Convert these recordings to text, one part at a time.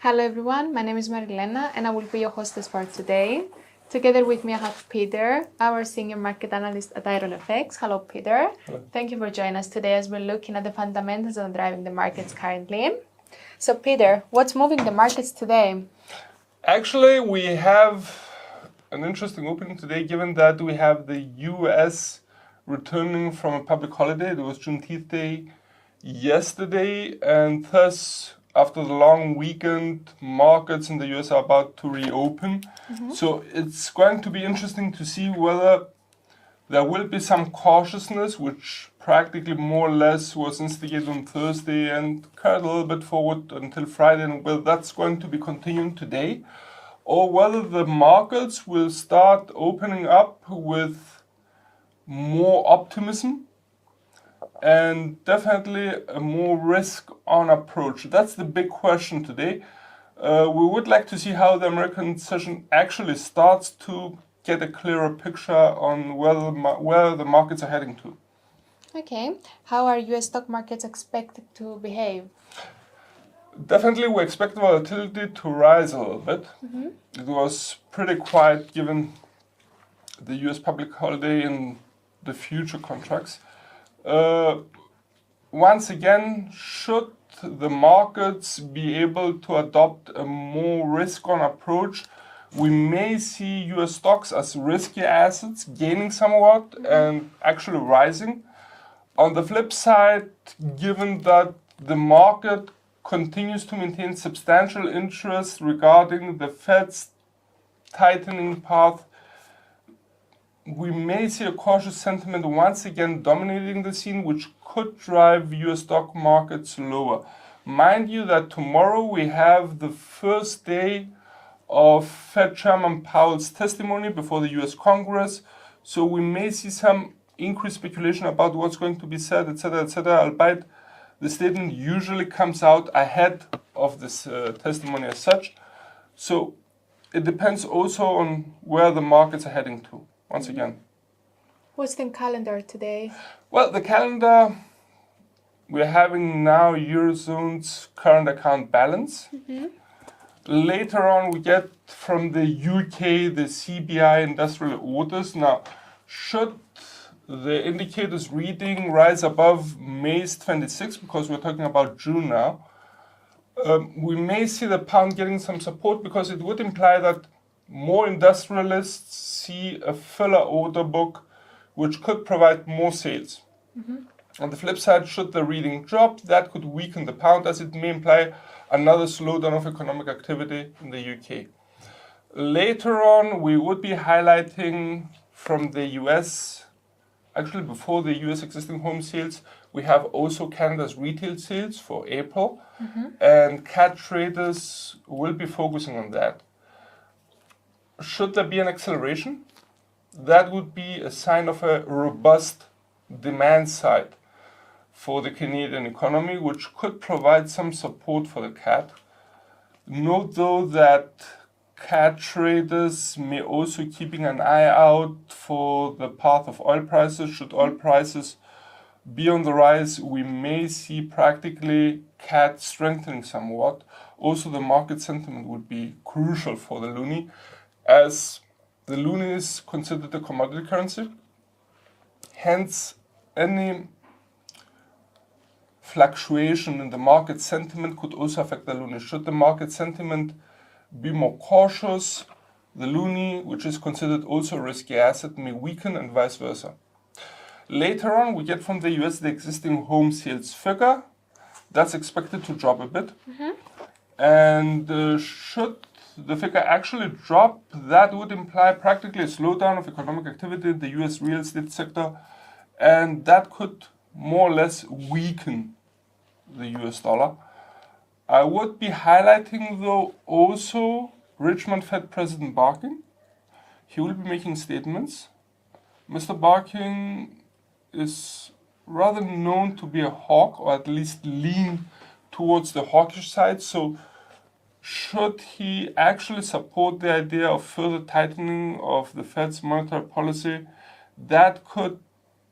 Hello everyone, my name is Marilena and I will be your hostess for today. Together with me I have Peter, our senior market analyst at IronFX. Hello Peter. Hello. Thank you for joining us today as we're looking at the fundamentals that are driving the markets currently. So Peter, what's moving the markets today? Actually, we have an interesting opening today given that we have the US returning from a public holiday. It was Juneteenth Day yesterday, and thus after the long weekend, markets in the US are about to reopen. So it's going to be interesting to see whether there will be some cautiousness, which practically more or less was instigated on Thursday and carried a little bit forward until Friday, and whether that's going to be continuing today, or whether the markets will start opening up with more optimism and definitely a more risk-on approach. That's the big question today. We would like to see how the American session actually starts to get a clearer picture on where the markets are heading to. Okay, how are US stock markets expected to behave? Definitely we expect volatility to rise a little bit. It was pretty quiet given the US public holiday and the future contracts. Once again, should the markets be able to adopt a more risk-on approach, we may see US stocks as risky assets gaining somewhat and actually rising. On the flip side, given that the market continues to maintain substantial interest regarding the Fed's tightening path, we may see a cautious sentiment once again dominating the scene, which could drive US stock markets lower. Mind you that tomorrow we have the first day of Fed Chairman Powell's testimony before the US Congress, so we may see some increased speculation about what's going to be said, etc., albeit the statement usually comes out ahead of this testimony as such. So it depends also on where the markets are heading to, once again. What's the calendar today? Well, the calendar, we're having now Eurozone's current account balance. Later on, we get from the UK the CBI industrial orders. Now, should the indicators reading rise above May's 26, because we're talking about June now, we may see the pound getting some support, because it would imply that more industrialists see a fuller order book, which could provide more sales. On the flip side, should the reading drop, that could weaken the pound, as it may imply another slowdown of economic activity in the UK. Later on, we would be highlighting from the US, actually before the US existing home sales, we have also Canada's retail sales for April, and CAD traders will be focusing on that. Should there be an acceleration, that would be a sign of a robust demand side for the Canadian economy, which could provide some support for the CAD. Note though that CAD traders may also keeping an eye out for the path of oil prices. Should oil prices be on the rise, we may see practically CAD strengthening somewhat. Also, the market sentiment would be crucial for the loonie, as the loonie is considered a commodity currency. Hence, any fluctuation in the market sentiment could also affect the loonie. Should the market sentiment be more cautious, the loonie, which is considered also a risky asset, may weaken and vice versa. Later on, we get from the US the existing home sales figure. That's expected to drop a bit. And should the figure actually drop, that would imply practically a slowdown of economic activity in the US real estate sector, and that could more or less weaken the US dollar. I would be highlighting though also Richmond Fed President Barkin. He will be making statements. Mr. Barkin is rather known to be a hawk, or at least lean towards the hawkish side, so should he actually support the idea of further tightening of the Fed's monetary policy, that could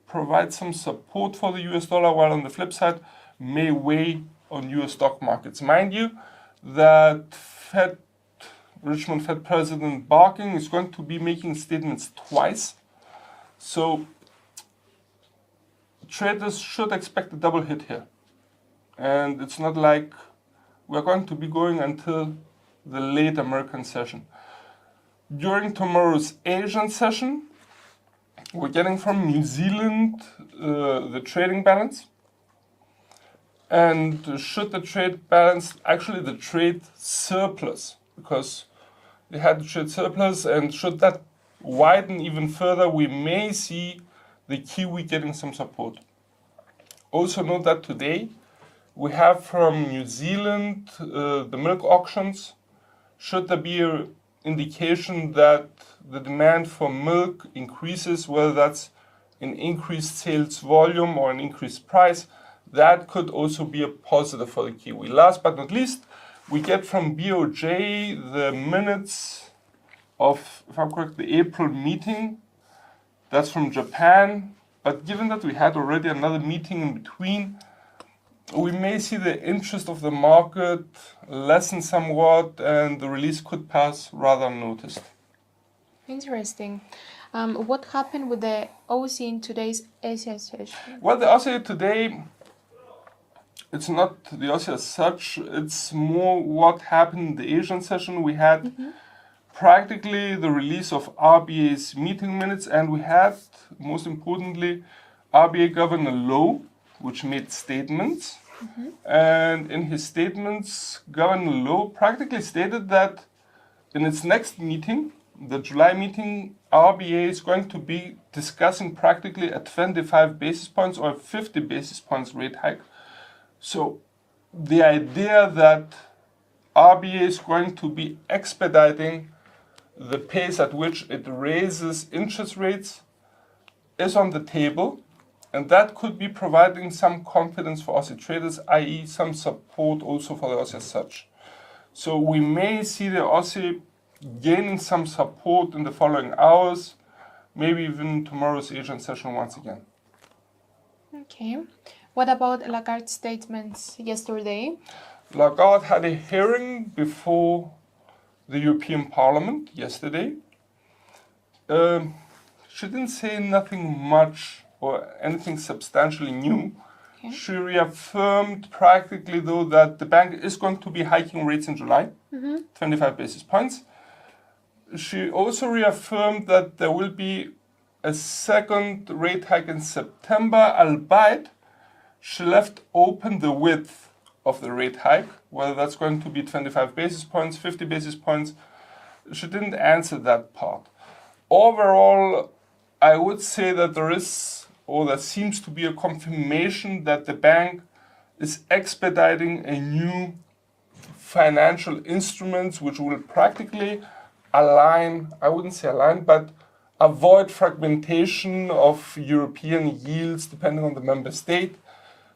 provide some support for the US dollar, while on the flip side may weigh on US stock markets. Mind you, that Richmond Fed President Barking is going to be making statements twice. So traders should expect a double hit here. And it's not like we're going to be going until the late American session. During tomorrow's Asian session, we're getting from New Zealand the trading balance. And should the trade balance, actually the trade surplus, because they had the trade surplus, and should that widen even further, we may see the Kiwi getting some support. Also note that today we have from New Zealand the milk auctions. Should there be an indication that the demand for milk increases, whether that's an increased sales volume or an increased price, that could also be a positive for the Kiwi. Last but not least, we get from BOJ the minutes of, if I'm correct, the April meeting. That's from Japan. But given that we had already another meeting in between, we may see the interest of the market lessen somewhat, and the release could pass rather unnoticed. Interesting. What happened with the OC in today's Asia session? Well, the OC today, it's not the OC as such, it's more what happened in the Asian session. We had practically the release of RBA's meeting minutes, and we had, most importantly, RBA Governor Lowe, which made statements. And in his statements, Governor Lowe practically stated that in its next meeting, the July meeting, RBA is going to be discussing practically a 25 basis points or 50 basis points rate hike. So the idea that RBA is going to be expediting the pace at which it raises interest rates is on the table, and that could be providing some confidence for Aussie traders, i.e. some support also for the Aussie as such. So we may see the Aussie gaining some support in the following hours, maybe even tomorrow's Asian session once again. Okay. What about Lagarde's statements yesterday? Lagarde had a hearing before the European Parliament yesterday. She didn't say nothing much or anything substantially new. Okay. She reaffirmed practically, though, that the bank is going to be hiking rates in July, 25 basis points. She also reaffirmed that there will be a second rate hike in September, albeit she left open the width of the rate hike, whether that's going to be 25 basis points, 50 basis points. She didn't answer that part. Overall, I would say that there seems to be a confirmation that the bank is expediting a new financial instruments which will practically align, I wouldn't say align, but avoid fragmentation of European yields depending on the member state.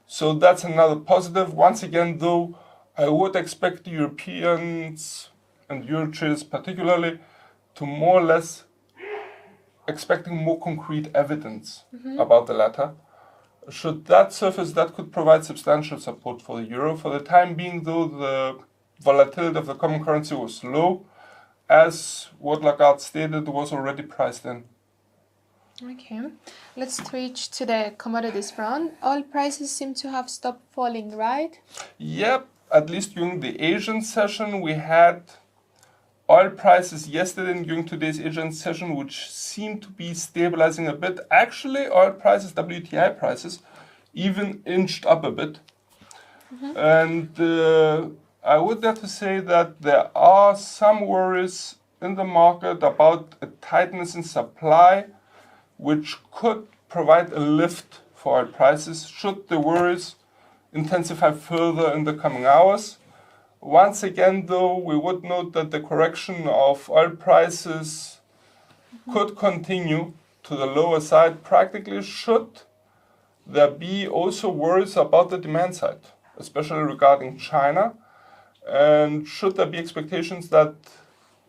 So that's another positive. Once again, though, I would expect the Europeans and Euro traders particularly to more or less expecting more concrete evidence about the latter. Should that surface, that could provide substantial support for the euro. For the time being, though, the volatility of the common currency was low, as what Lagarde stated was already priced in. Okay, let's switch to the commodities front. Oil prices seem to have stopped falling, right? Yep, at least during the Asian session, we had oil prices yesterday and during today's Asian session, which seem to be stabilizing a bit. Actually, oil prices, WTI prices, even inched up a bit. And I would dare to say that there are some worries in the market about a tightness in supply, which could provide a lift for oil prices should the worries intensify further in the coming hours. Once again, though, we would note that the correction of oil prices could continue to the lower side, practically should there be also worries about the demand side, especially regarding China, and should there be expectations that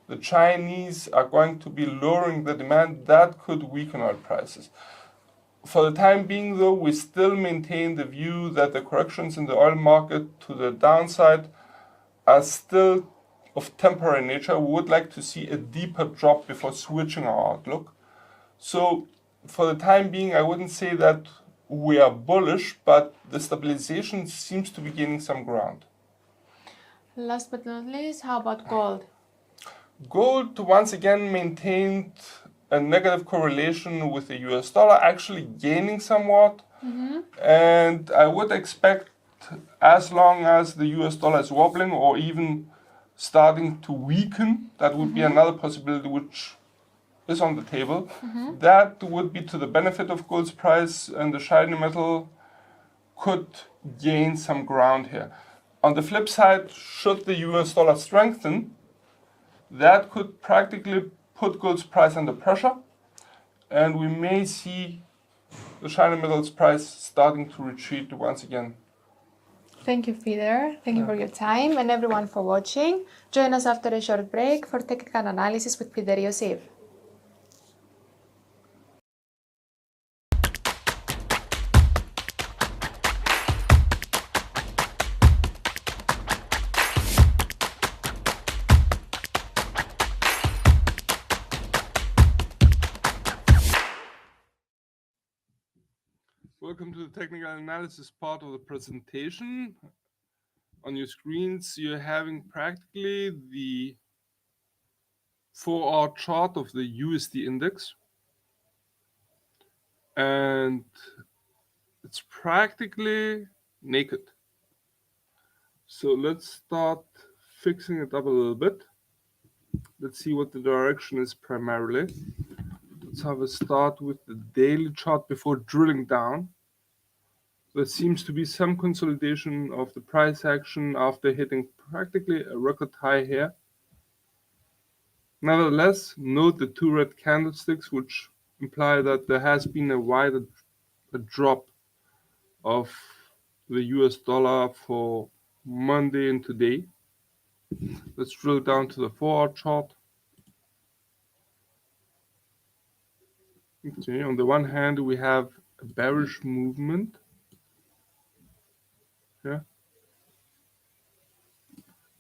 the Chinese are going to be lowering the demand, that could weaken oil prices. For the time being, though, we still maintain the view that the corrections in the oil market to the downside are still of temporary nature. We would like to see a deeper drop before switching our outlook. So for the time being, I wouldn't say that we are bullish, but the stabilization seems to be gaining some ground. Last but not least, how about gold? Gold once again maintained a negative correlation with the US dollar, actually gaining somewhat. And I would expect, as long as the US dollar is wobbling or even starting to weaken, that would be another possibility which is on the table. That would be to the benefit of gold's price, and the shiny metal could gain some ground here. On the flip side, should the US dollar strengthen, that could practically put gold's price under pressure, and we may see the shiny metal's price starting to retreat once again. Thank you, Peter. Thank you for your time, and everyone for watching. Join us after a short break for technical analysis with Peter Yosif. Welcome to the technical analysis part of the presentation. On your screens, you're having practically the 4-hour chart of the USD index. And it's practically naked. So let's start fixing it up a little bit. Let's see what the direction is primarily. Let's have a start with the daily chart before drilling down. There seems to be some consolidation of the price action after hitting practically a record high here. Nevertheless, note the two red candlesticks, which imply that there has been a wider drop of the US dollar for Monday and today. Let's drill down to the 4-hour chart. Okay, on the one hand, we have a bearish movement. Yeah,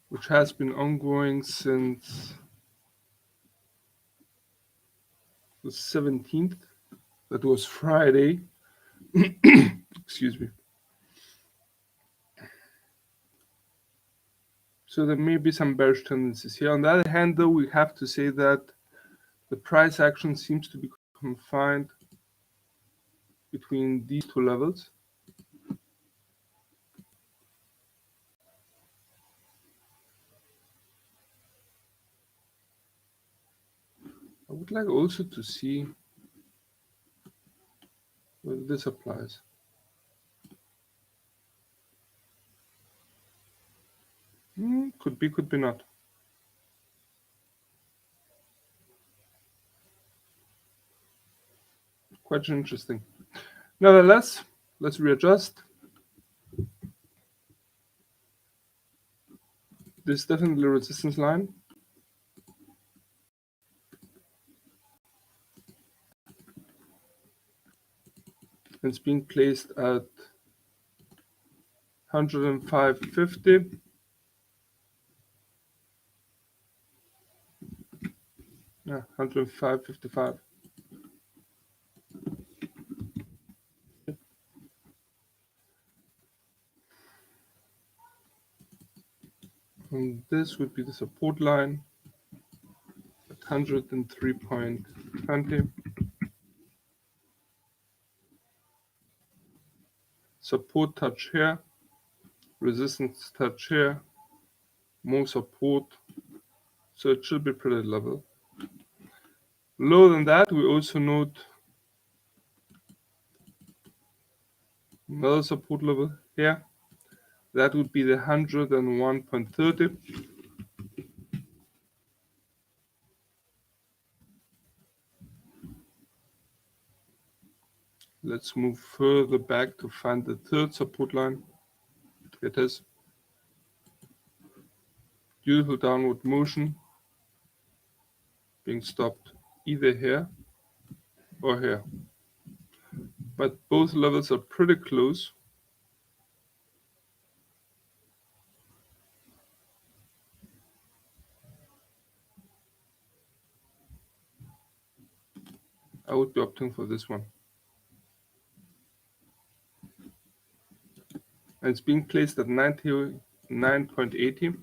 which has been ongoing since the 17th. That was Friday. Excuse me. So there may be some bearish tendencies here. On the other hand, though, we have to say that the price action seems to be confined between these two levels. I would like also to see whether this applies. Could be, could be not. Quite interesting. Nevertheless, let's readjust. This is definitely a resistance line. It's being placed at 105.50. Yeah, 105.55. And this would be the support line at 103.20. Support touch here, resistance touch here, more support. So it should be pretty level. Lower than that, we also note another support level here. That would be the 101.30. Let's move further back to find the third support line. It is beautiful downward motion being stopped either here or here. But both levels are pretty close. I would be opting for this one. And it's being placed at 99.80.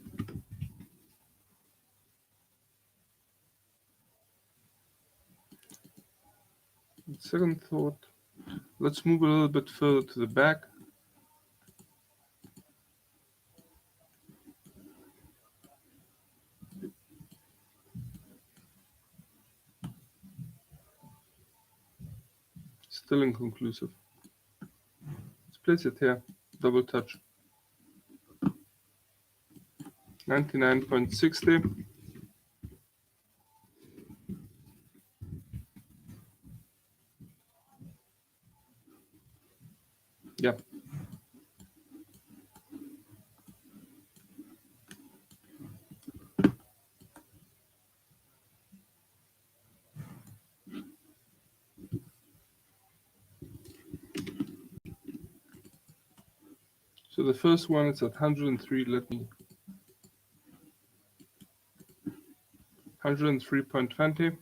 Second thought, let's move a little bit further to the back. Still inconclusive. Let's place it here, double touch. 99.60. Yeah. So the first one is at 103. Let me 103.20.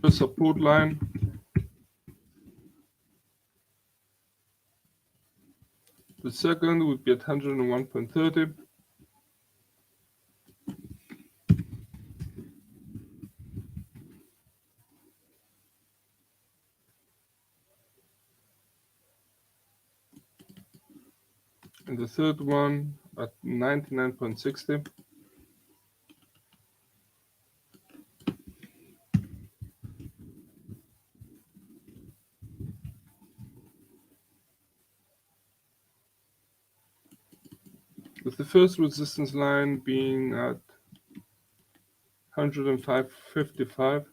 First support line. The second would be at 101.30. And the third one at 99.60. With the first resistance line being at 105.55.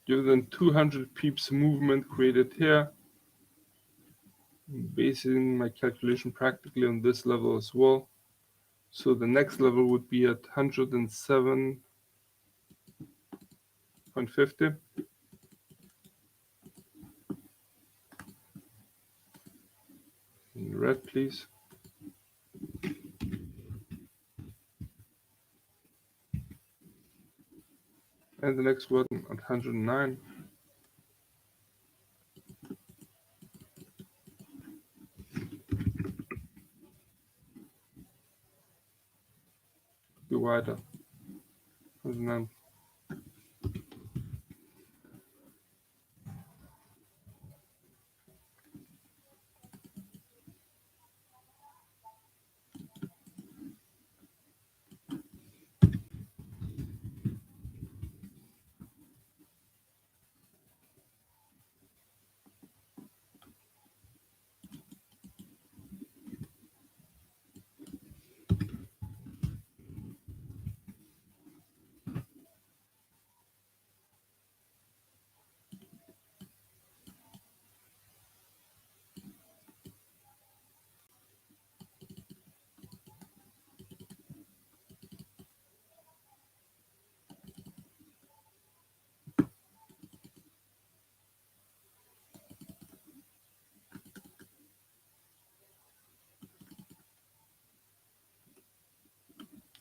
Give them 200 pips movement created here. I'm basing my calculation practically on this level as well. So the next level would be at 107.50. In red, please. And the next one at 109. Be wider. 109.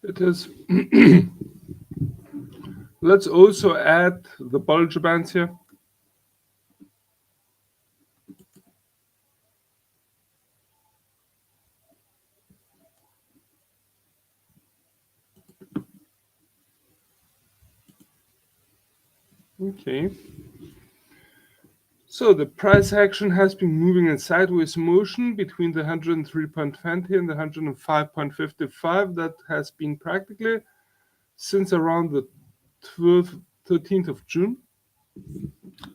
It is. Let's also add the Bollinger Bands here. Okay. So the price action has been moving in sideways motion between the 103.20 and the 105.55. That has been practically since around the 13th of June.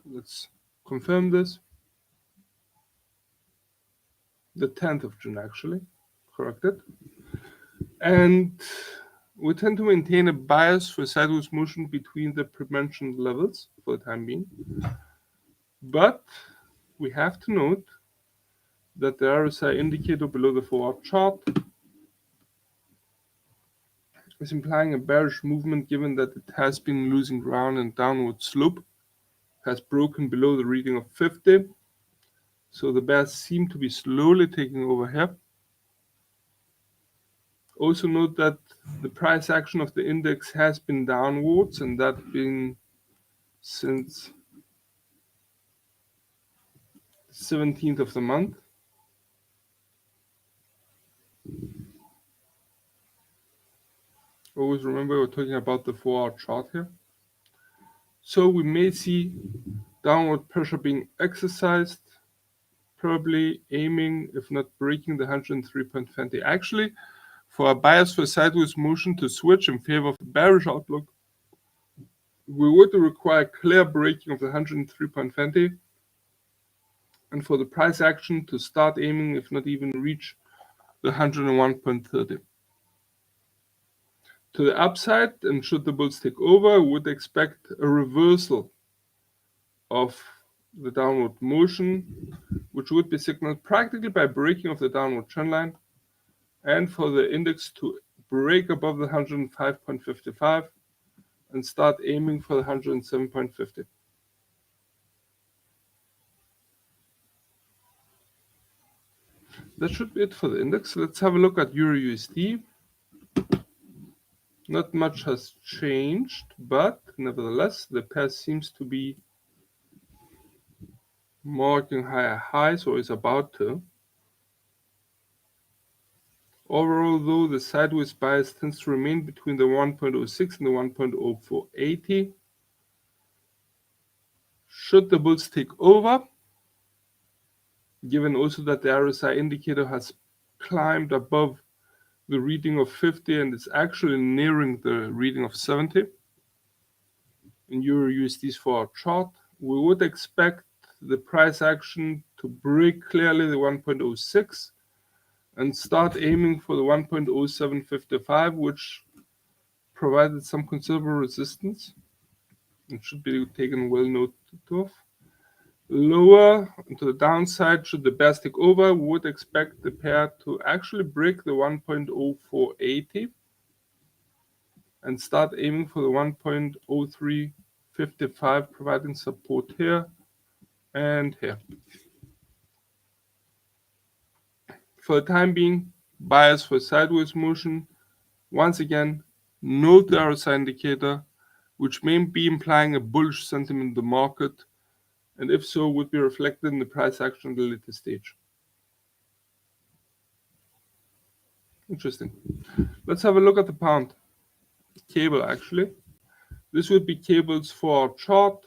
Let's confirm this. The 10th of June, actually. Corrected. And we tend to maintain a bias for sideways motion between the pre-mentioned levels for the time being. But we have to note that the RSI indicator below the forward chart is implying a bearish movement given that it has been losing ground and downward slope. has broken below the reading of 50. So the bears seem to be slowly taking over here. Also note that the price action of the index has been downwards, and that been since 17th of the month. Always remember we're talking about the 4-hour chart here. So we may see downward pressure being exercised, probably aiming, if not breaking, the 103.20. Actually, for a bias for sideways motion to switch in favor of a bearish outlook, we would require clear breaking of the 103.20, and for the price action to start aiming, if not even reach, the 101.30. To the upside, and should the bulls take over, we would expect a reversal of the downward motion, which would be signaled practically by breaking of the downward trend line, and for the index to break above the 105.55 and start aiming for the 107.50. That should be it for the index. Let's have a look at Euro USD. Not much has changed, but nevertheless, the pair seems to be marking higher highs, or is about to. Overall, though, the sideways bias tends to remain between the 1.06 and the 1.0480. Should the bulls take over, given also that the RSI indicator has climbed above the reading of 50 and is actually nearing the reading of 70 in Euro USD's 4-hour chart, we would expect the price action to break clearly the 1.06 and start aiming for the 1.0755, which provided some considerable resistance and should be taken well noted of. Lower to the downside, should the bears take over, we would expect the pair to actually break the 1.0480 and start aiming for the 1.0355, providing support here and here. For the time being, bias for sideways motion. Once again, note the RSI indicator, which may be implying a bullish sentiment in the market, and if so, would be reflected in the price action at a later stage. Interesting. Let's have a look at the pound. Cable, actually. This would be cables for our chart.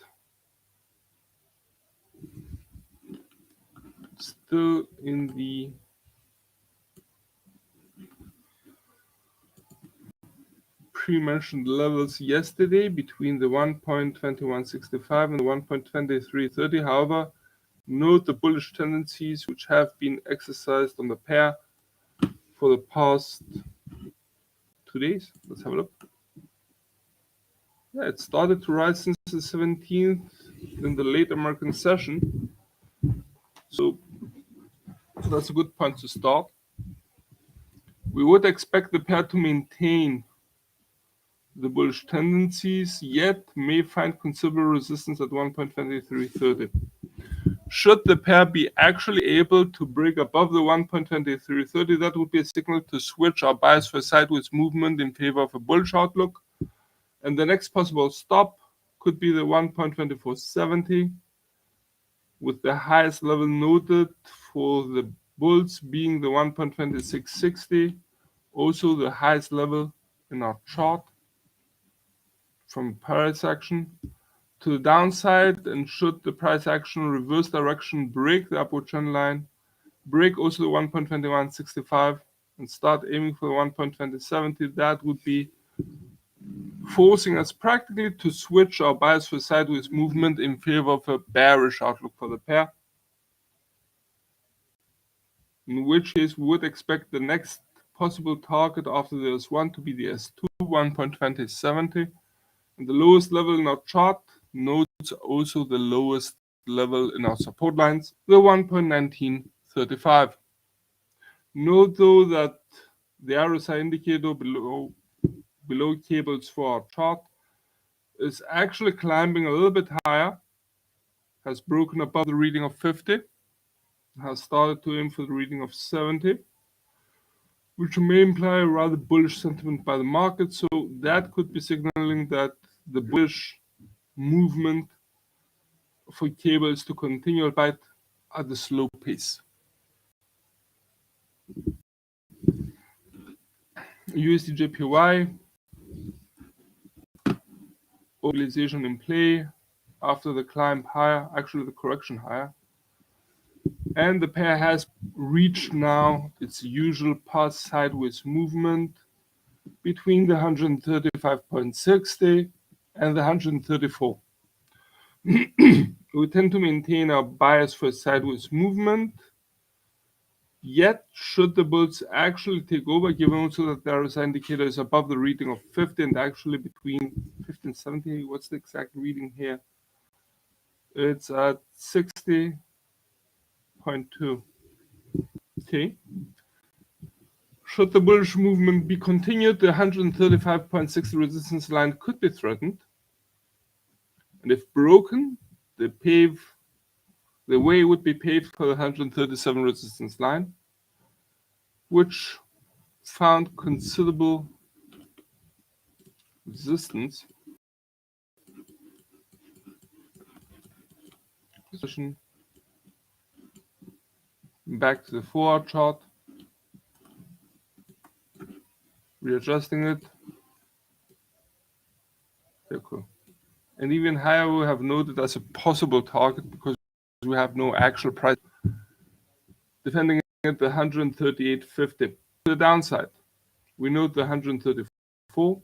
Still in the pre-mentioned levels yesterday between the 1.2165 and the 1.2330. However, note the bullish tendencies which have been exercised on the pair for the past 2 days. Let's have a look. Yeah, it started to rise since the 17th in the late American session. So that's a good point to start. We would expect the pair to maintain the bullish tendencies, yet may find considerable resistance at 1.2330. Should the pair be actually able to break above the 1.2330, that would be a signal to switch our bias for sideways movement in favor of a bullish outlook. And the next possible stop could be the 1.2470, with the highest level noted for the bulls being the 1.2660, also the highest level in our chart from price action. To the downside, and should the price action reverse direction break the upward trend line, break also the 1.2165 and start aiming for the 1.2070, that would be forcing us practically to switch our bias for sideways movement in favor of a bearish outlook for the pair, in which case we would expect the next possible target after the S1 to be the S2, 1.2070, and the lowest level in our chart notes also the lowest level in our support lines, the 1.1935. Note though that the RSI indicator below cables for our chart is actually climbing a little bit higher, has broken above the reading of 50, has started to aim for the reading of 70, which may imply a rather bullish sentiment by the market. So that could be signaling that the bullish movement for cable is to continue, albeit at a slow pace. USD JPY, stabilization in play after the climb higher, actually the correction higher. And the pair has reached now its usual path sideways movement between the 135.60 and the 134. We tend to maintain our bias for a sideways movement. Yet, should the bulls actually take over, given also that the RSI indicator is above the reading of 50 and actually between 50 and 70, what's the exact reading here? It's at 60.2. Okay. Should the bullish movement be continued, the 135.60 resistance line could be threatened. And if broken, the way would be paved for the 137 resistance line, which found considerable resistance. Position back to the 4-hour chart, readjusting it. Very cool. And even higher we have noted as a possible target because we have no actual price. Defending at the 138.50. To the downside, we note the 134.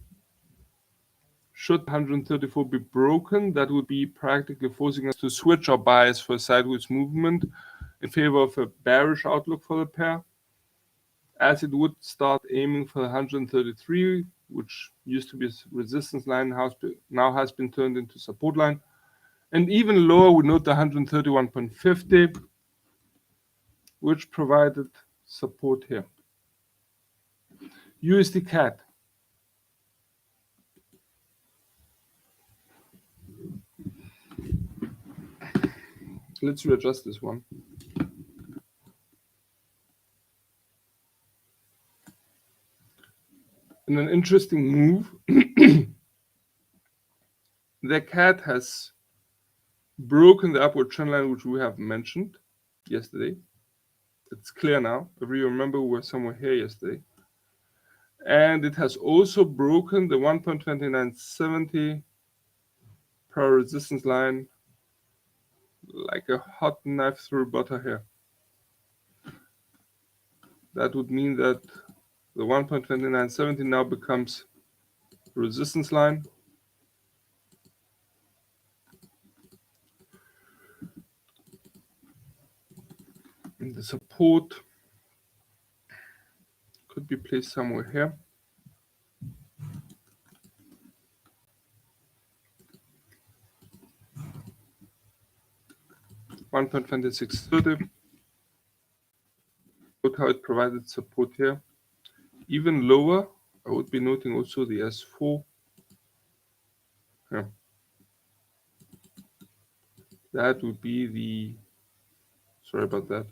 Should 134 be broken, that would be practically forcing us to switch our bias for a sideways movement in favor of a bearish outlook for the pair, as it would start aiming for the 133, which used to be a resistance line, now has been turned into support line. And even lower, we note the 131.50, which provided support here. USD CAD. Let's readjust this one. In an interesting move, the CAD has broken the upward trend line, which we have mentioned yesterday. It's clear now. If you remember, we were somewhere here yesterday. And it has also broken the 1.2970 per resistance line like a hot knife through butter here. That would mean that the 1.2970 now becomes resistance line. And the support could be placed somewhere here. $1.2630. Note how it provided support here. Even lower, I would be noting also the S4. Yeah. That would be the, sorry about that,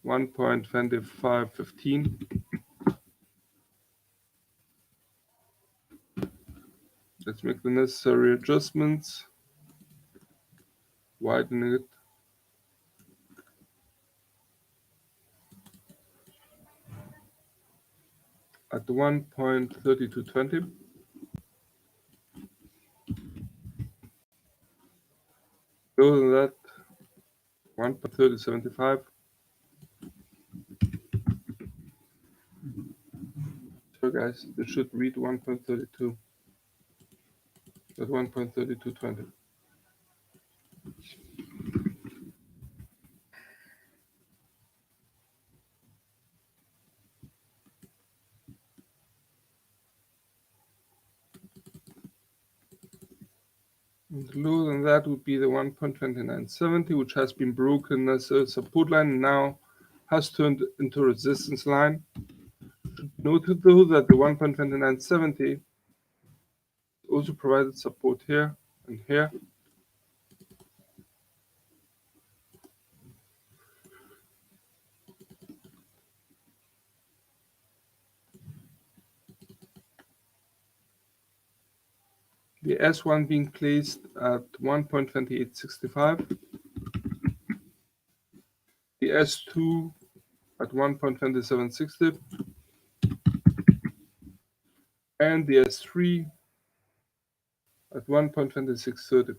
1.2515. Let's make the necessary adjustments, widen it. At 1.3220. Lower than that, 1.3075. So guys, this should read 1.32. At 1.3220. Lower than that would be the 1.2970, which has been broken as a support line and now has turned into a resistance line. Noted though that the 1.2970 also provided support here and here. The S1 being placed at 1.2865, the S2 at 1.2760, and the S3 at 1.2630.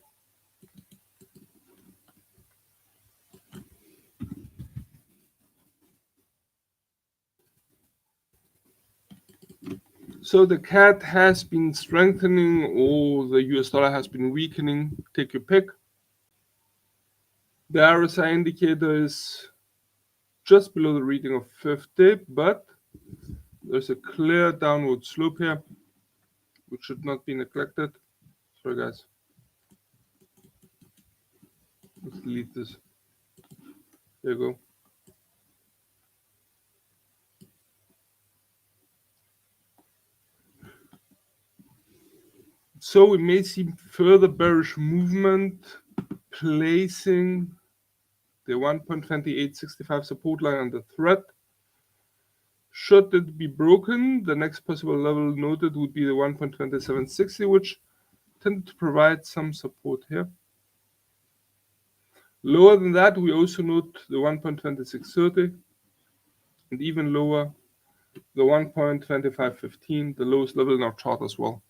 So the CAD has been strengthening or the US dollar has been weakening, take your pick. The RSI indicator is just below the reading of 50, but there's a clear downward slope here, which should not be neglected. Sorry guys. Let's delete this. There you go. So we may see further bearish movement, placing the 1.2865 support line under threat. Should it be broken, the next possible level noted would be the 1.2760, which tended to provide some support here. Lower than that, we also note the 1.2630, and even lower, the 1.2515, the lowest level in our chart as well.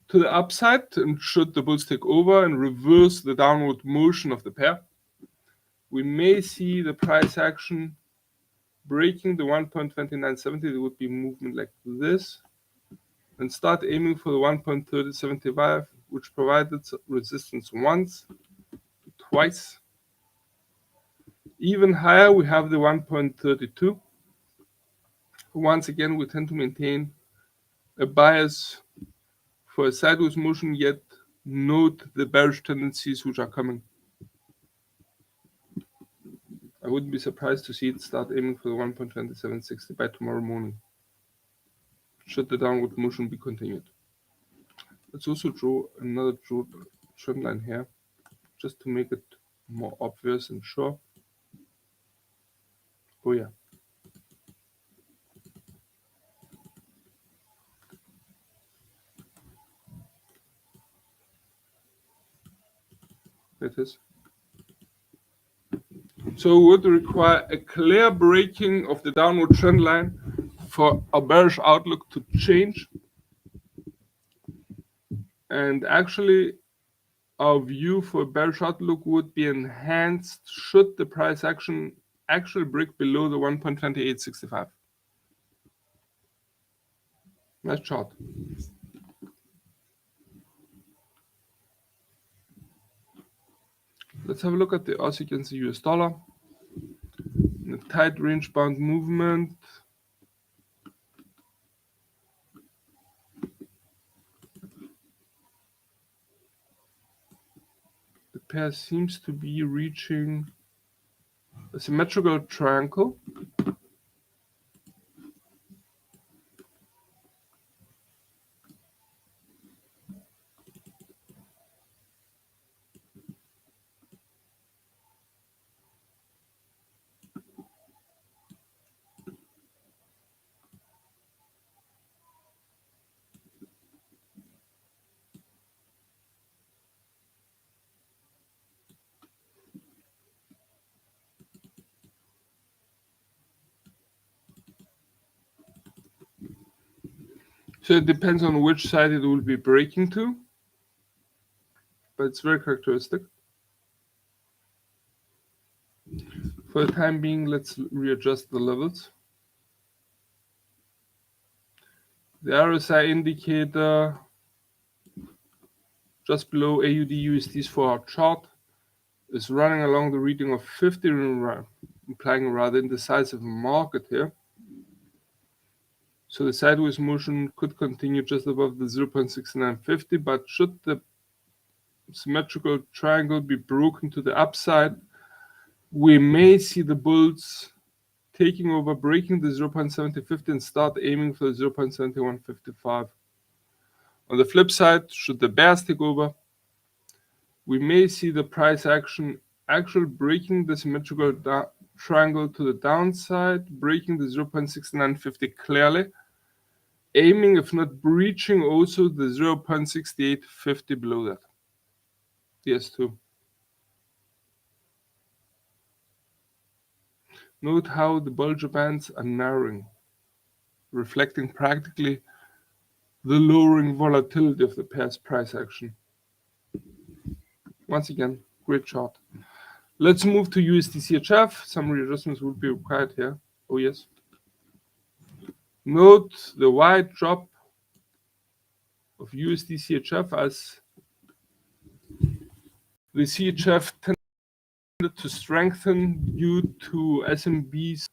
To the upside, and should the bulls take over and reverse the downward motion of the pair, we may see the price action breaking the 1.2970. There would be movement like this, and start aiming for the 1.3075, which provided resistance once, twice. Even higher, we have the 1.32. Once again, we tend to maintain a bias for a sideways motion, yet note the bearish tendencies which are coming. I wouldn't be surprised to see it start aiming for the 1.2760 by tomorrow morning, should the downward motion be continued. Let's also draw another trend line here, just to make it more obvious and sure. Oh yeah. There it is. So it would require a clear breaking of the downward trend line for a bearish outlook to change. And actually, our view for a bearish outlook would be enhanced should the price action actually break below the 1.2865. Nice chart. Let's have a look at the Aussie against the US dollar. In a tight range bound movement. The pair seems to be reaching a symmetrical triangle. So it depends on which side it will be breaking to, but it's very characteristic. For the time being, let's readjust the levels. The RSI indicator just below AUD USDs for our chart is running along the reading of 50, implying a rather indecisive market here. So the sideways motion could continue just above the 0.6950, but should the symmetrical triangle be broken to the upside, we may see the bulls taking over, breaking the 0.7050 and start aiming for the 0.7155. On the flip side, should the bears take over, we may see the price action actually breaking the symmetrical triangle to the downside, breaking the 0.6950 clearly, aiming, if not breaching, also the 0.6850 below that. DS2. Note how the Bollinger Bands are narrowing, reflecting practically the lowering volatility of the pair's price action. Once again, great chart. Let's move to USD-CHF. Some readjustments will be required here. Oh yes. Note the wide drop of USD-CHF as the CHF tended to strengthen due to SMB's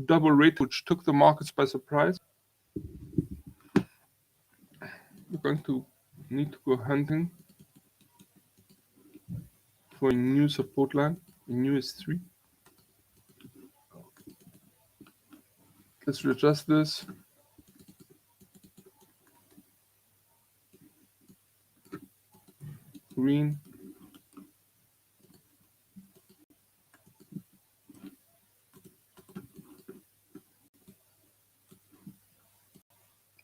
double rate, which took the markets by surprise. We're going to need to go hunting for a new support line in US3. Let's readjust this. Green.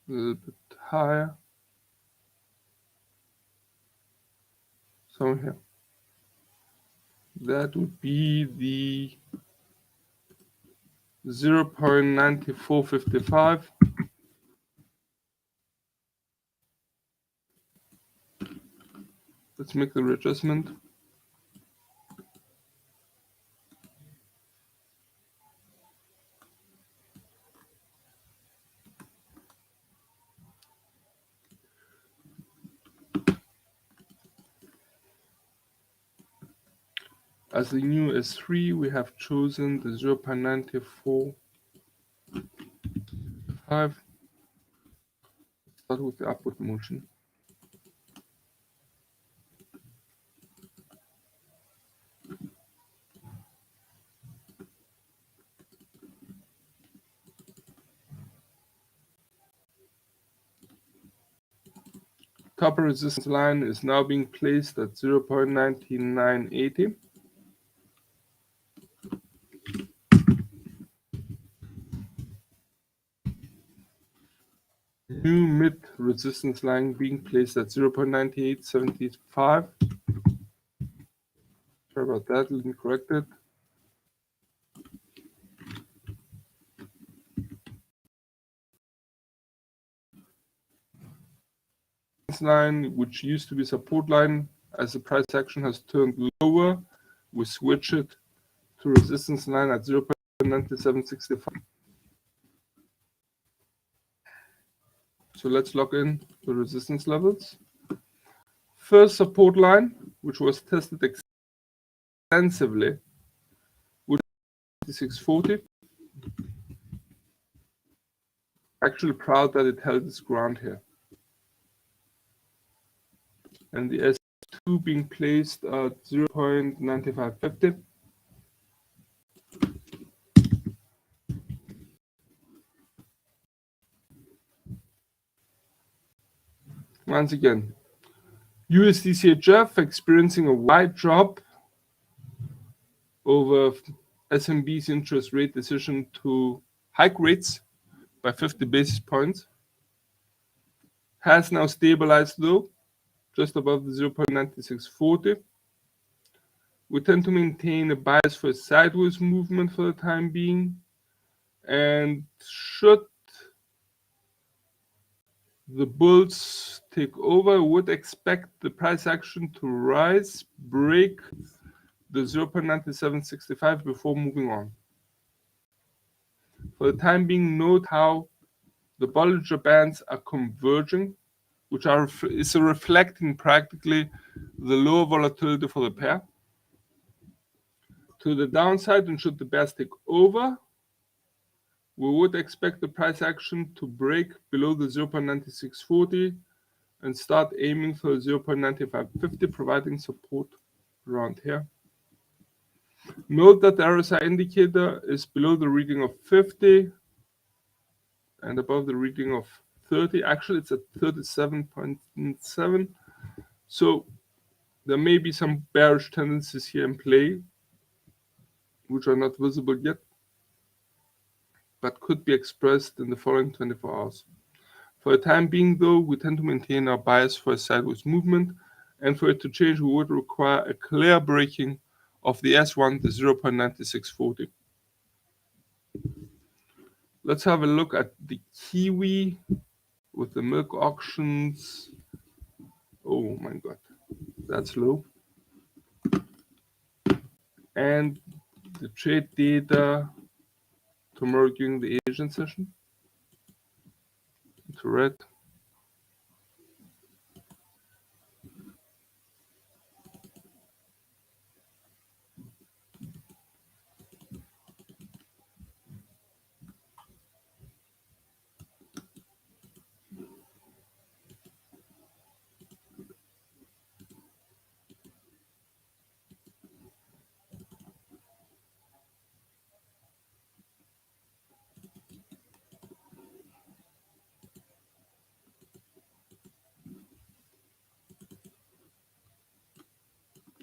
A little bit higher. So here. That would be the 0.9455. Let's make the readjustment. As the new S3, we have chosen the 0.9455. Start with the upward motion. Top resistance line is now being placed at 0.9980. New mid resistance line being placed at 0.9875. Sorry about that, let me correct it. This line, which used to be support line, as the price action has turned lower, we switch it to resistance line at 0.9765. So let's log in the resistance levels. First support line, which was tested extensively, would be 640. Actually proud that it held its ground here. And the S2 being placed at 0.9550. Once again, USD-CHF experiencing a wide drop over SMB's interest rate decision to hike rates by 50 basis points. Has now stabilized though, just above the 0.9640. We tend to maintain a bias for a sideways movement for the time being, and should the bulls take over, would expect the price action to rise, break the 0.9765 before moving on. For the time being, note how the Bollinger Bands are converging, which is reflecting practically the lower volatility for the pair. To the downside, and should the bears take over, we would expect the price action to break below the 0.9640 and start aiming for 0.9550, providing support around here. Note that the RSI indicator is below the reading of 50 and above the reading of 30. Actually, it's at 37.7. So there may be some bearish tendencies here in play, which are not visible yet. but could be expressed in the following 24 hours. For the time being, though, we tend to maintain our bias for a sideways movement, and for it to change, we would require a clear breaking of the S1, the 0.9640. Let's have a look at the Kiwi with the milk auctions. Oh my god, that's low. And the trade data tomorrow during the Asian session. It's red.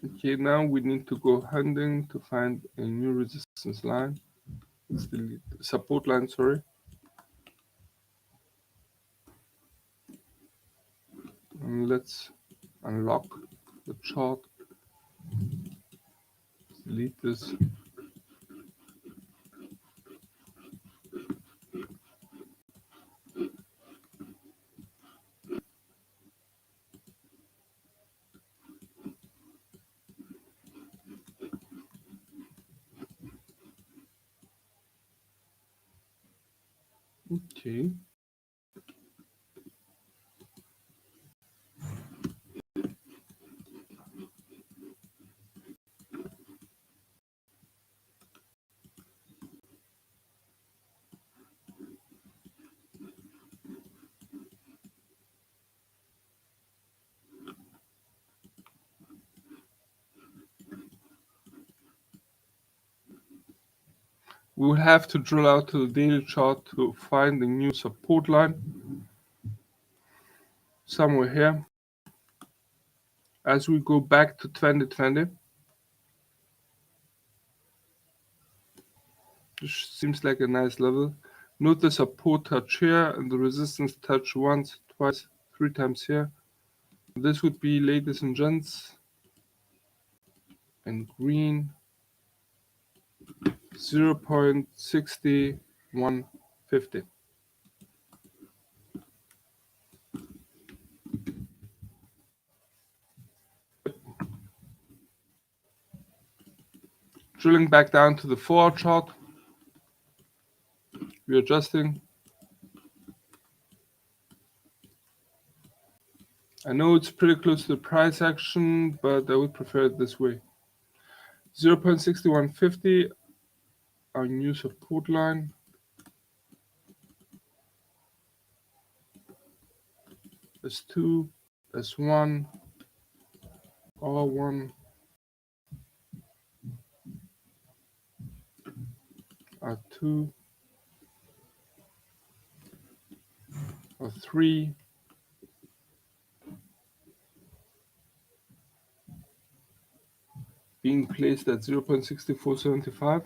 Okay, now we need to go hunting to find a new resistance line. Let's delete the support line, sorry. And let's unlock the chart. Delete this. Okay. We will have to drill out to the daily chart to find a new support line somewhere here. As we go back to 2020, this seems like a nice level. Note the support touch here and the resistance touch once, twice, 3 times here. This would be, ladies and gents, in green, 0.6150. Drilling back down to the 4-hour chart, readjusting. I know it's pretty close to the price action, but I would prefer it this way. 0.6150, our new support line. S2, S1, R1, R2, R3, being placed at 0.6475.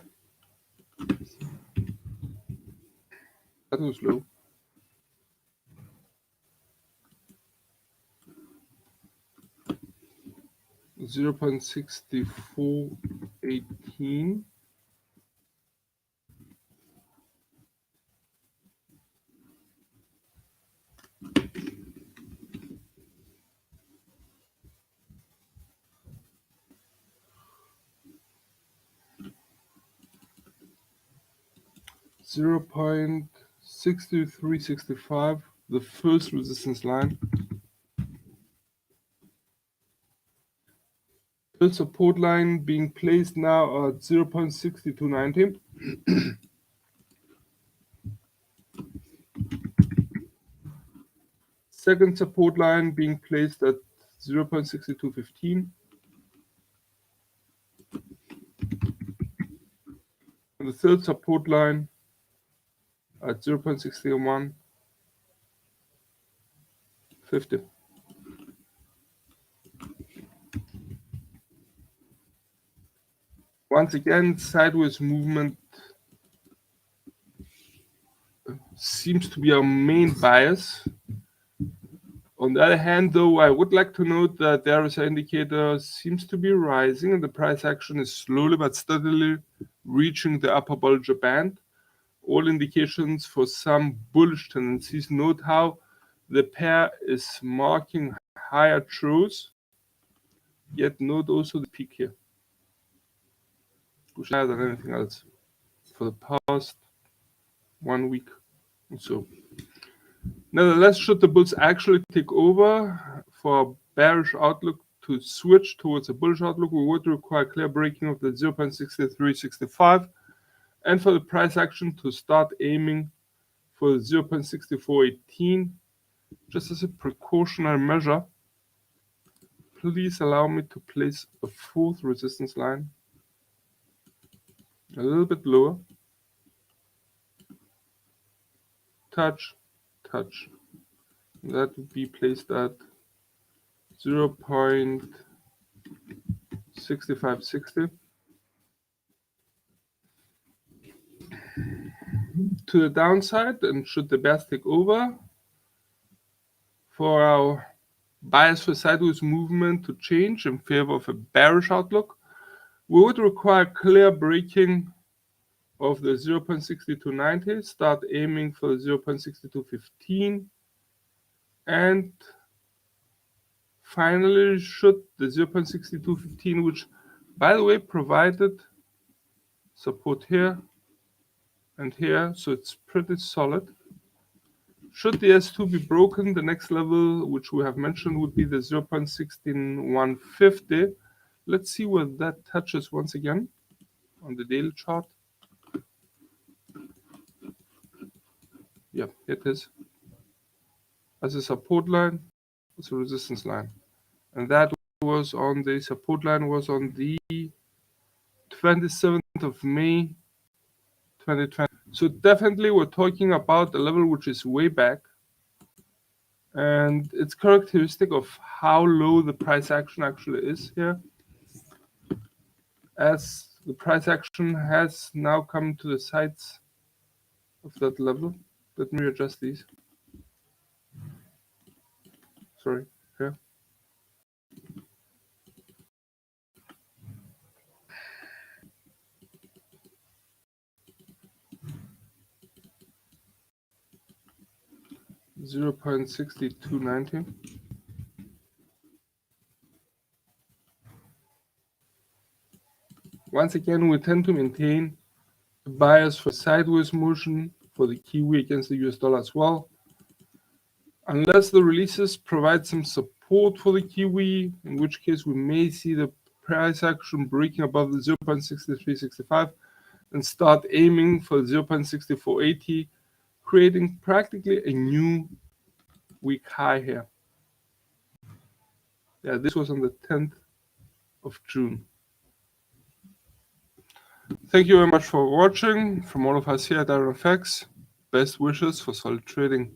That was low. $0.6418. $0.6365, the first resistance line. Third support line being placed now at 0.6290. Second support line being placed at 0.6215. And the third support line at 0.6150. Once again, sideways movement seems to be our main bias. On the other hand, though, I would like to note that the RSI indicator seems to be rising and the price action is slowly but steadily reaching the upper Bollinger Band. All indications for some bullish tendencies. Note how the pair is marking higher truths, yet note also the peak here, which is higher than anything else for the past 1 week or so. Nevertheless, should the bulls actually take over for a bearish outlook to switch towards a bullish outlook, we would require clear breaking of the 0.6365 and for the price action to start aiming for 0.6418. Just as a precautionary measure, please allow me to place a fourth resistance line a little bit lower. Touch, touch. That would be placed at 0.6560. To the downside, and should the bears take over, for our bias for sideways movement to change in favor of a bearish outlook, we would require clear breaking of the 0.6290, start aiming for 0.6215, and finally should the 0.6215, which by the way provided support here and here, so it's pretty solid. Should the S2 be broken, the next level which we have mentioned would be the 0.16150. Let's see where that touches once again on the daily chart. Yeah, it is. As a support line, as a resistance line. And that was on the support line was on the 27th of May 2020. So definitely we're talking about a level which is way back. And it's characteristic of how low the price action actually is here. As the price action has now come to the sides of that level. Let me adjust these. Sorry, here. $0.6290. Once again, we tend to maintain a bias for sideways motion for the Kiwi against the US dollar as well. Unless the releases provide some support for the Kiwi, in which case we may see the price action breaking above the 0.6365 and start aiming for 0.6480, creating practically a new week high here. Yeah, this was on the 10th of June. Thank you very much for watching. From all of us here at IronFX, best wishes for solid trading.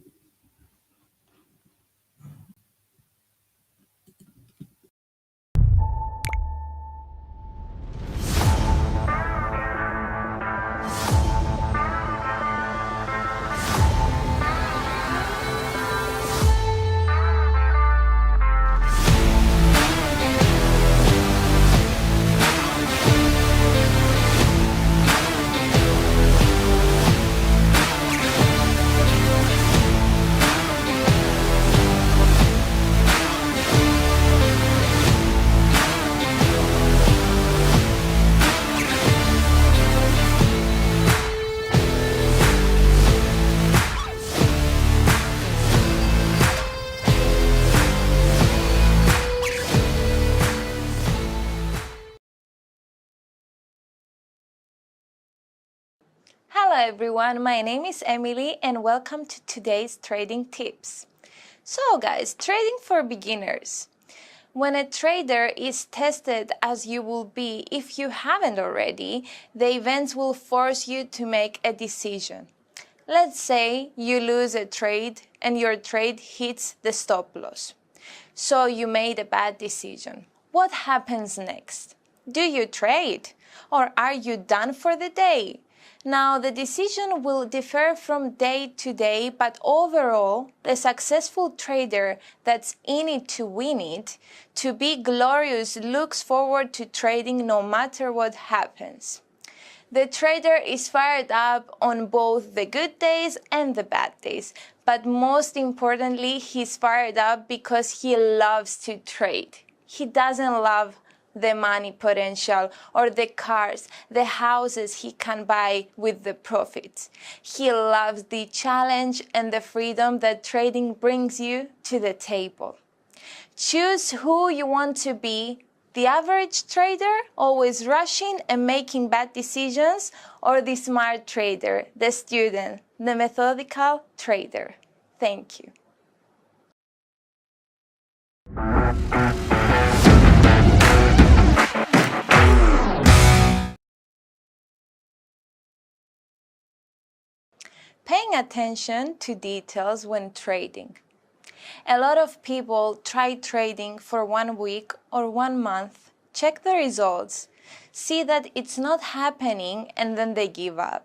Hello everyone, my name is Emily and welcome to today's trading tips. So guys, trading for beginners. When a trader is tested as you will be if you haven't already, the events will force you to make a decision. Let's say you lose a trade and your trade hits the stop loss. So you made a bad decision. What happens next? Do you trade? Or are you done for the day? Now, the decision will differ from day to day, but overall, the successful trader that's in it to win it, to be glorious, looks forward to trading no matter what happens. The trader is fired up on both the good days and the bad days, but most importantly, he's fired up because he loves to trade. He doesn't love the money potential or the cars, the houses he can buy with the profits. He loves the challenge and the freedom that trading brings you to the table. Choose who you want to be: the average trader, always rushing and making bad decisions, or the smart trader, the student, the methodical trader. Thank you. Paying attention to details when trading. A lot of people try trading for 1 week or 1 month, check the results, see that it's not happening, and then they give up.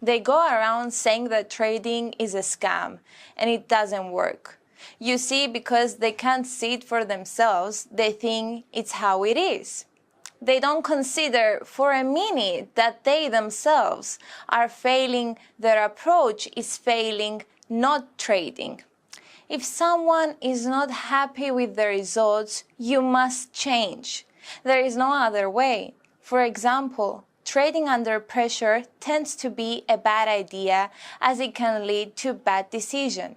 They go around saying that trading is a scam and it doesn't work. You see, because they can't see it for themselves, they think it's how it is. They don't consider for a minute that they themselves are failing, their approach is failing, not trading. If someone is not happy with the results, you must change. There is no other way. For example, trading under pressure tends to be a bad idea as it can lead to bad decisions.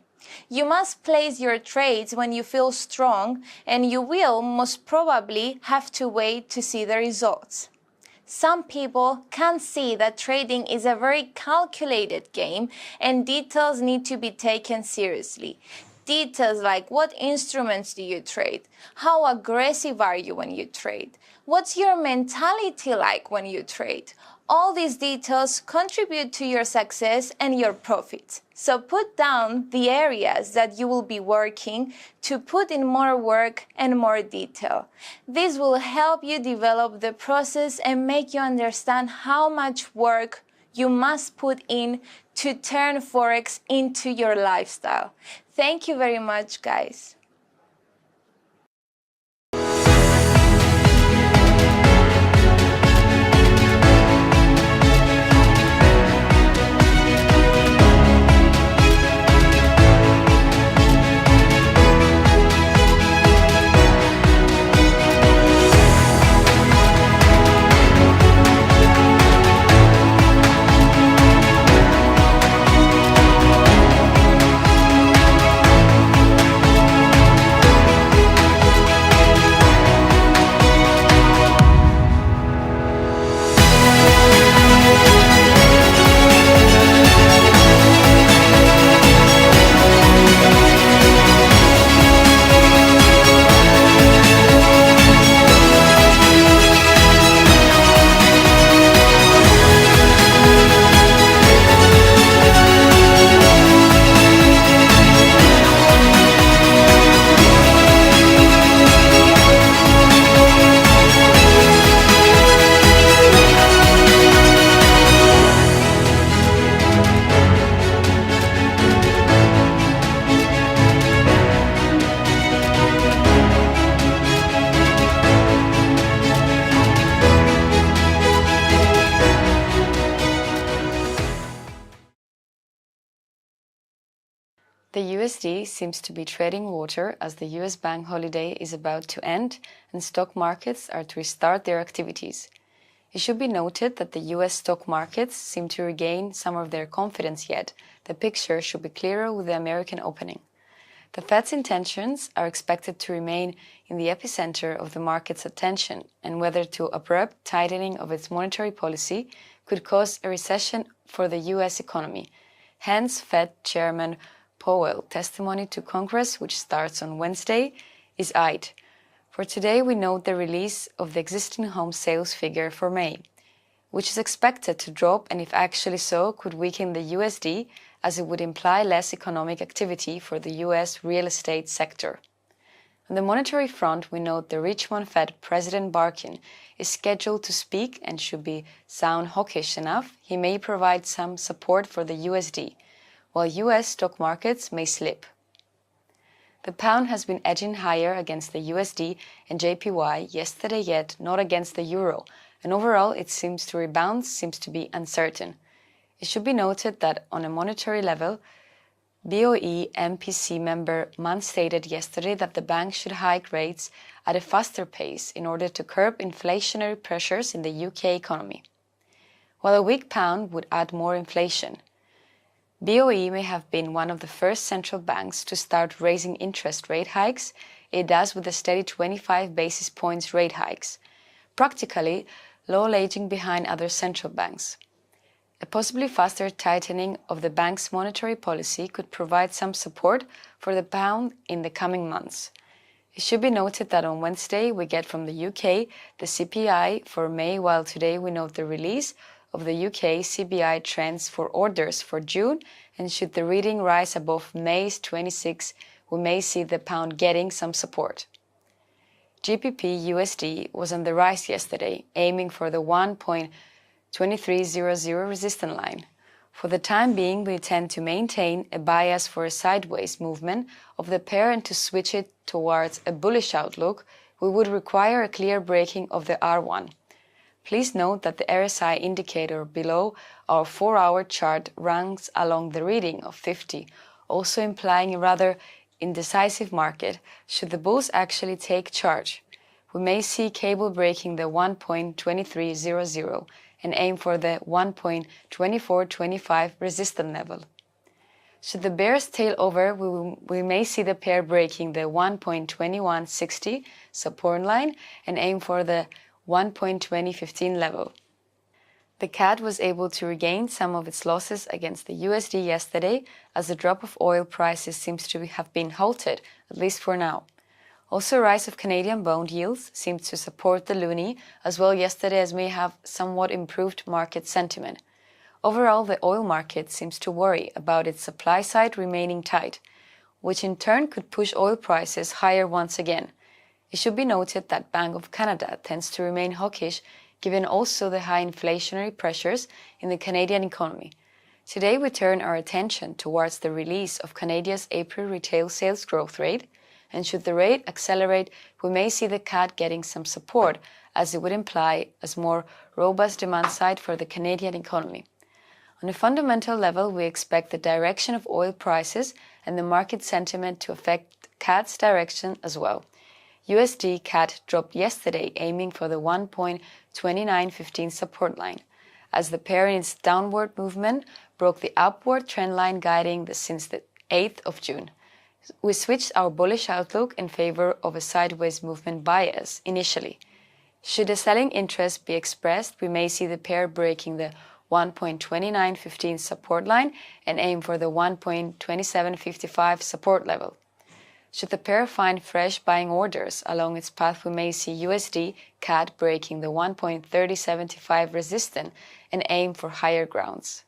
You must place your trades when you feel strong, and you will most probably have to wait to see the results. Some people can't see that trading is a very calculated game and details need to be taken seriously. Details like what instruments do you trade? How aggressive are you when you trade? What's your mentality like when you trade? All these details contribute to your success and your profits. So put down the areas that you will be working to put in more work and more detail. This will help you develop the process and make you understand how much work you must put in to turn forex into your lifestyle. Thank you very much, guys. The USD seems to be treading water as the US bank holiday is about to end and stock markets are to restart their activities. It should be noted that the US stock markets seem to regain some of their confidence, yet the picture should be clearer with the American opening. The Fed's intentions are expected to remain in the epicenter of the market's attention, and whether to abrupt tightening of its monetary policy could cause a recession for the US economy. Hence, Fed Chairman Powell testimony to Congress, which starts on Wednesday, is eyed. For today, we note the release of the existing home sales figure for May, which is expected to drop, and if actually so, could weaken the USD as it would imply less economic activity for the US real estate sector. On the monetary front, we note the Richmond Fed President Barkin is scheduled to speak and should be sound hawkish enough, he may provide some support for the USD, while US stock markets may slip. The pound has been edging higher against the USD and JPY yesterday, yet not against the euro, and overall it seems to rebound, seems to be uncertain. It should be noted that on a monetary level, BOE MPC member Mann stated yesterday that the bank should hike rates at a faster pace in order to curb inflationary pressures in the UK economy. While a weak pound would add more inflation, BOE may have been one of the first central banks to start raising interest rate hikes. It does with a steady 25 basis points rate hikes, practically lagging behind other central banks. A possibly faster tightening of the bank's monetary policy could provide some support for the pound in the coming months. It should be noted that on Wednesday we get from the UK the CPI for May, while today we note the release of the UK CPI trends for orders for June, and should the reading rise above May's 26, we may see the pound getting some support. GBP USD was on the rise yesterday, aiming for the 1.2300 resistance line. For the time being, we tend to maintain a bias for a sideways movement of the pair, and to switch it towards a bullish outlook, we would require a clear breaking of the R1. Please note that the RSI indicator below our 4-hour chart runs along the reading of 50, also implying a rather indecisive market should the bulls actually take charge. We may see cable breaking the 1.2300 and aim for the 1.2425 resistance level. Should the bears tail over, we may see the pair breaking the 1.2160 support line and aim for the 1.2015 level. The CAD was able to regain some of its losses against the USD yesterday, as the drop of oil prices seems to have been halted, at least for now. Also, rise of Canadian bond yields seems to support the loonie as well yesterday, as may have somewhat improved market sentiment. Overall, the oil market seems to worry about its supply side remaining tight, which in turn could push oil prices higher once again. It should be noted that Bank of Canada tends to remain hawkish, given also the high inflationary pressures in the Canadian economy. Today we turn our attention towards the release of Canada's April retail sales growth rate, and should the rate accelerate, we may see the CAD getting some support, as it would imply a more robust demand side for the Canadian economy. On a fundamental level, we expect the direction of oil prices and the market sentiment to affect CAD's direction as well. USD CAD dropped yesterday, aiming for the 1.2915 support line, as the pair in its downward movement broke the upward trend line guiding since the 8th of June. We switched our bullish outlook in favor of a sideways movement bias initially. Should a selling interest be expressed, we may see the pair breaking the 1.2915 support line and aim for the 1.2755 support level. Should the pair find fresh buying orders along its path, we may see USD CAD breaking the 1.3075 resistance and aim for higher grounds.